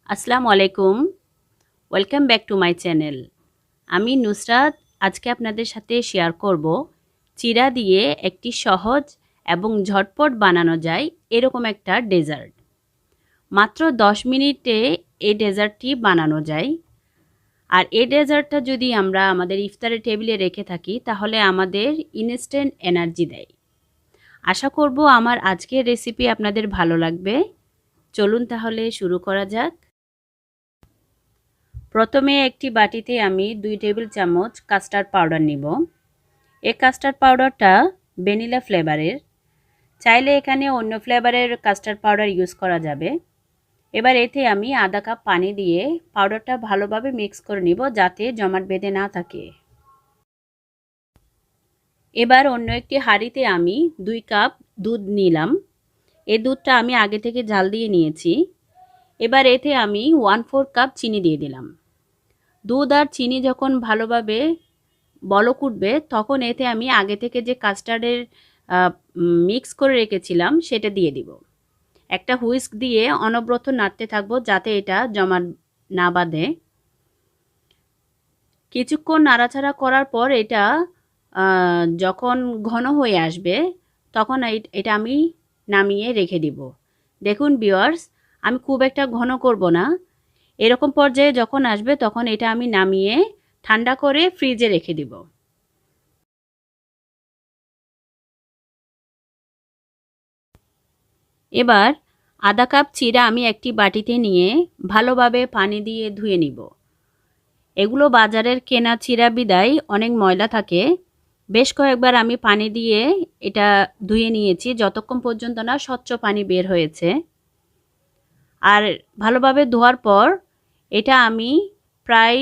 আসসালামু আলাইকুম। Welcome back to my channel. আমি নুসরাত। আজকে আপনাদের সাথে শেয়ার করব চিড়া দিয়ে একটি সহজ এবং ঝটপট বানানো যায় এরকম একটা ডেজার্ট। মাত্র 10 মিনিটে এই ডেজার্টটি বানানো যায়। আর এই ডেজার্টটা যদি আমরা আমাদের ইফতারের টেবিলে রেখে থাকি তাহলে আমাদের ইনস্ট্যান্ট এনার্জি দেয়। আশা করব আমার আজকের রেসিপি আপনাদের ভালো লাগবে। চলুন তাহলে শুরু করা যাক। প্রথমে একটি বাটিতে আমি 2 টেবিল চামচ কাস্টার্ড পাউডার নিব। এই কাস্টার্ড পাউডারটা ভ্যানিলা ফ্লেভারের। চাইলে এখানে অন্য ফ্লেভারের কাস্টার্ড পাউডার ইউজ করা যাবে। এবার এতে আমি আধা কাপ পানি দিয়ে পাউডারটা ভালোভাবে মিক্স করে নিব যাতে জমাট বেঁধে না থাকে। এবার অন্য একটি হাঁড়িতে আমি 2 কাপ দুধ নিলাম। এই দুধটা আমি আগে থেকে জাল দিয়ে নিয়েছি। এবার এতে আমি 1/4 কাপ চিনি দিয়ে দিলাম। দুধ আর চিনি যখন ভালোভাবে বলক উঠবে তখন এতে আমি আগে থেকে যে কাস্টার্ডের মিক্স করে রেখেছিলাম সেটা দিয়ে দিব। একটা হুইস্ক দিয়ে অনবরত নাড়তে থাকবো যাতে এটা জমা না বাঁধে। কিছুক্ষণ নাড়াচাড়া করার পর এটা যখন ঘন হয়ে আসবে তখন এটা আমি নামিয়ে রেখে দিব। দেখুন ভিউয়ার্স, আমি খুব একটা ঘন করব না। এরকম পর্যায়ে যখন আসবে তখন এটা আমি নামিয়ে ঠান্ডা করে ফ্রিজে রেখে দিব। এবার আধা কাপ চিড়া আমি একটি বাটিতে নিয়ে ভালোভাবে পানি দিয়ে ধুয়ে নিব। এগুলো বাজারের কেনা চিড়া বিদায় অনেক ময়লা থাকে। বেশ কয়েকবার আমি পানি দিয়ে এটা ধুয়ে নিয়েছি যতক্ষণ পর্যন্ত না স্বচ্ছ পানি বের হয়েছে। আর ভালোভাবে ধোয়ার পর এটা আমি প্রায়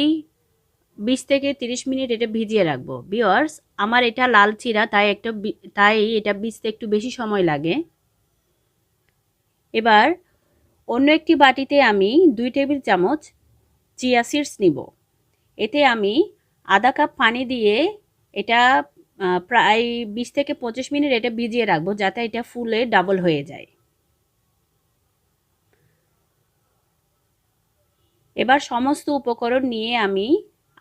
20 থেকে 30 মিনিট এটা ভিজিয়ে রাখবো। ভিউয়ার্স, আমার এটা লাল চিড়া তাই এটা ভিজতে একটু বেশি সময় লাগে। এবার অন্য একটি বাটিতে আমি 2 টেবিল চামচ চিয়া সিডস নিব। এতে আমি আধা কাপ পানি দিয়ে এটা প্রায় 20 থেকে 25 মিনিট এটা ভিজিয়ে রাখবো যাতে এটা ফুলে ডাবল হয়ে যায়। এবার সমস্ত উপকরণ নিয়ে আমি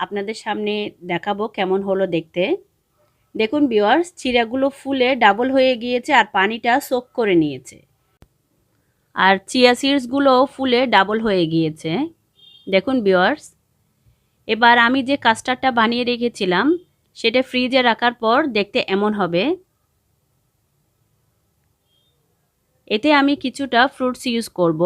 আপনাদের সামনে দেখাবো কেমন হলো দেখতে। দেখুন ভিউয়ার্স, চিড়াগুলো ফুলে ডাবল হয়ে গিয়েছে আর পানিটা সোক করে নিয়েছে। আর চিয়া সিডসগুলো ফুলে ডাবল হয়ে গিয়েছে। দেখুন ভিউয়ার্স, এবার আমি যে কাস্টার্ডটা বানিয়ে রেখেছিলাম সেটা ফ্রিজে রাখার পর দেখতে এমন হবে। এতে আমি কিছুটা ফ্রুটস ইউজ করব।